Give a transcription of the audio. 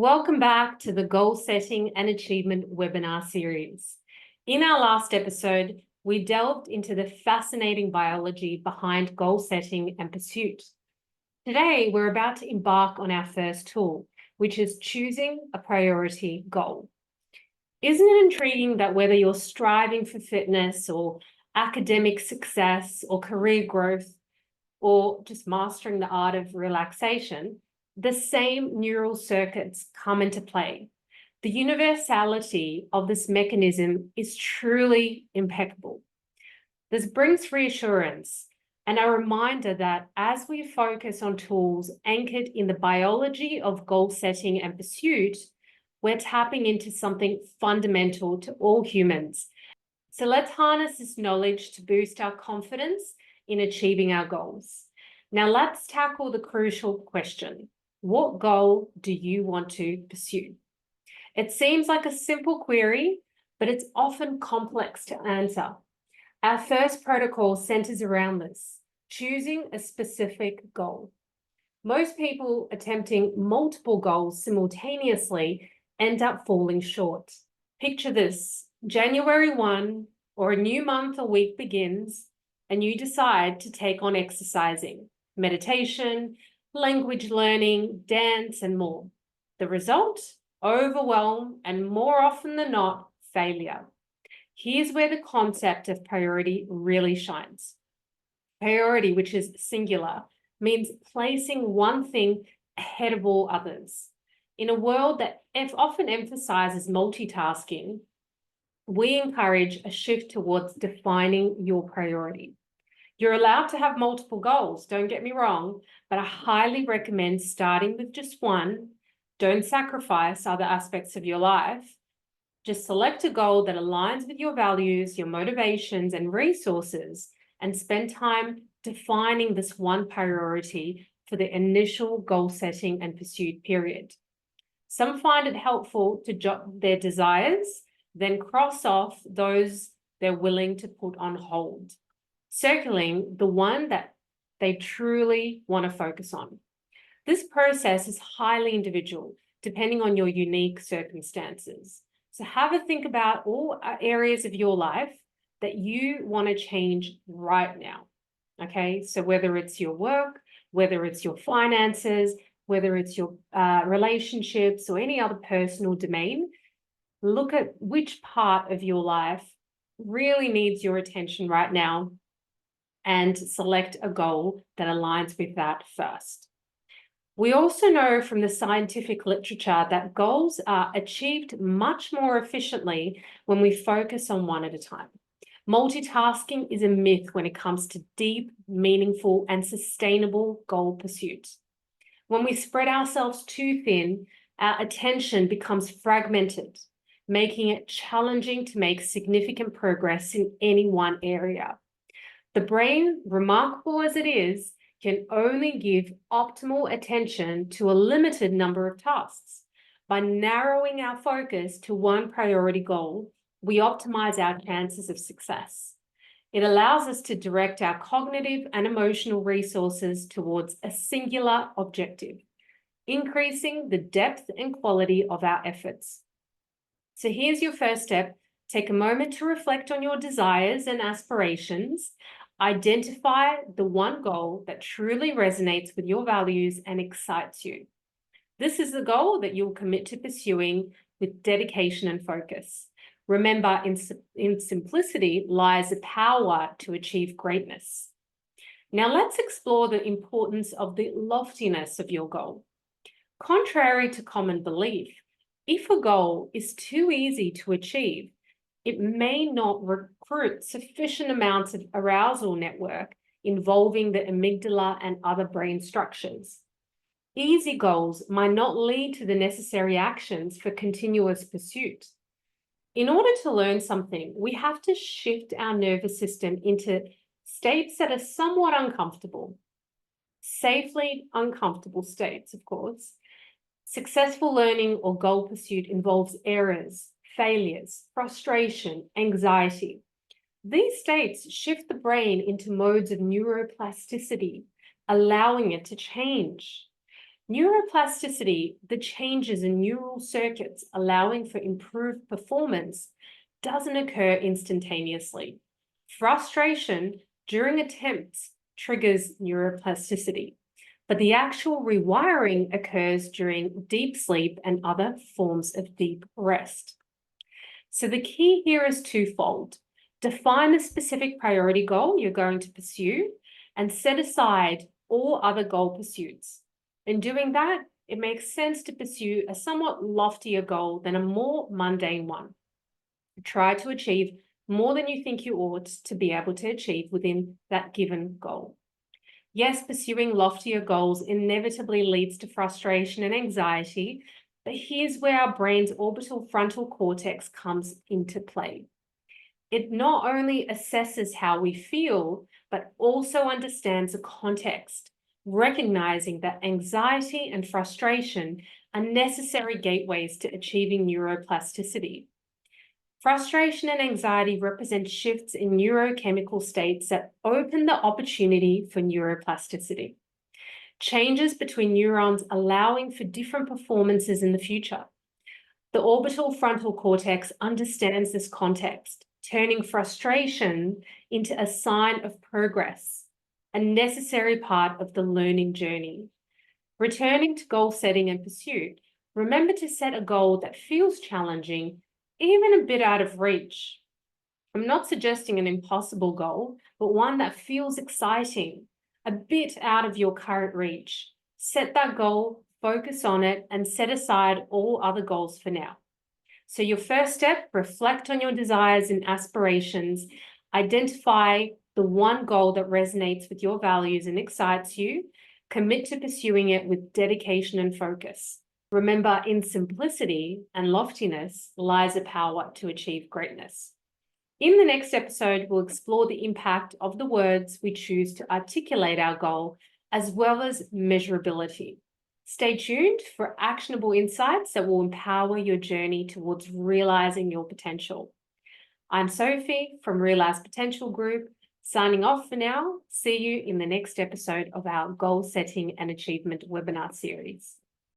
Welcome back to the Goal Setting and Achievement webinar series. In our last episode, we delved into the fascinating biology behind goal setting and pursuit. Today, we're about to embark on our first tool, which is choosing a priority goal. Isn't it intriguing that whether you're striving for fitness or academic success or career growth, or just mastering the art of relaxation, the same neural circuits come into play. The universality of this mechanism is truly impeccable. This brings reassurance and a reminder that as we focus on tools anchored in the biology of goal setting and pursuit, we're tapping into something fundamental to all humans. So let's harness this knowledge to boost our confidence in achieving our goals. Now let's tackle the crucial question. What goal do you want to pursue? It seems like a simple query, but it's often complex to answer. Our first protocol centers around this, choosing a specific goal. Most people attempting multiple goals simultaneously end up falling short. Picture this, January 1 or a new month or week begins, and you decide to take on exercising, meditation, language learning, dance, and more. The result? Overwhelm, and more often than not, failure. Here's where the concept of priority really shines. Priority, which is singular, means placing one thing ahead of all others. In a world that often emphasizes multitasking, we encourage a shift towards defining your priority. You're allowed to have multiple goals, don't get me wrong, but I highly recommend starting with just one. Don't sacrifice other aspects of your life. Just select a goal that aligns with your values, your motivations, and resources, and spend time defining this one priority for the initial goal setting and pursuit period. Some find it helpful to jot their desires, then cross off those they're willing to put on hold, circling the one that they truly want to focus on. This process is highly individual, depending on your unique circumstances. So have a think about all areas of your life that you want to change right now. Okay, so whether it's your work, whether it's your finances, whether it's your relationships or any other personal domain, look at which part of your life really needs your attention right now and select a goal that aligns with that first. We also know from the scientific literature that goals are achieved much more efficiently when we focus on one at a time. Multitasking is a myth when it comes to deep, meaningful, and sustainable goal pursuit. When we spread ourselves too thin, our attention becomes fragmented, making it challenging to make significant progress in any one area. The brain, remarkable as it is, can only give optimal attention to a limited number of tasks. By narrowing our focus to one priority goal, we optimize our chances of success. It allows us to direct our cognitive and emotional resources towards a singular objective, increasing the depth and quality of our efforts. So here's your first step. Take a moment to reflect on your desires and aspirations. Identify the one goal that truly resonates with your values and excites you. This is the goal that you'll commit to pursuing with dedication and focus. Remember, in simplicity lies the power to achieve greatness. Now let's explore the importance of the loftiness of your goal. Contrary to common belief, if a goal is too easy to achieve, it may not recruit sufficient amounts of arousal network involving the amygdala and other brain structures. Easy goals might not lead to the necessary actions for continuous pursuit. In order to learn something, we have to shift our nervous system into states that are somewhat uncomfortable, safely uncomfortable states, of course. Successful learning or goal pursuit involves errors, failures, frustration, anxiety. These states shift the brain into modes of neuroplasticity, allowing it to change. Neuroplasticity, the changes in neural circuits allowing for improved performance, doesn't occur instantaneously. Frustration during attempts triggers neuroplasticity, but the actual rewiring occurs during deep sleep and other forms of deep rest. So the key here is twofold. Define the specific priority goal you're going to pursue and set aside all other goal pursuits. In doing that, it makes sense to pursue a somewhat loftier goal than a more mundane one. Try to achieve more than you think you ought to be able to achieve within that given goal. Yes, pursuing loftier goals inevitably leads to frustration and anxiety, but here's where our brain's orbital frontal cortex comes into play. It not only assesses how we feel, but also understands the context, recognizing that anxiety and frustration are necessary gateways to achieving neuroplasticity. Frustration and anxiety represent shifts in neurochemical states that open the opportunity for neuroplasticity. Changes between neurons allowing for different performances in the future. The orbital frontal cortex understands this context, turning frustration into a sign of progress, a necessary part of the learning journey. Returning to goal setting and pursuit, remember to set a goal that feels challenging, even a bit out of reach. I'm not suggesting an impossible goal, but one that feels exciting, a bit out of your current reach. Set that goal, focus on it, and set aside all other goals for now. So your first step, reflect on your desires and aspirations, identify the one goal that resonates with your values and excites you, commit to pursuing it with dedication and focus. Remember, in simplicity and loftiness lies a power to achieve greatness. In the next episode, we'll explore the impact of the words we choose to articulate our goal, as well as measurability. Stay tuned for actionable insights that will empower your journey towards realizing your potential. I'm Sophie from Realize Potential Group, signing off for now. See you in the next episode of our Goal Setting and Achievement webinar series.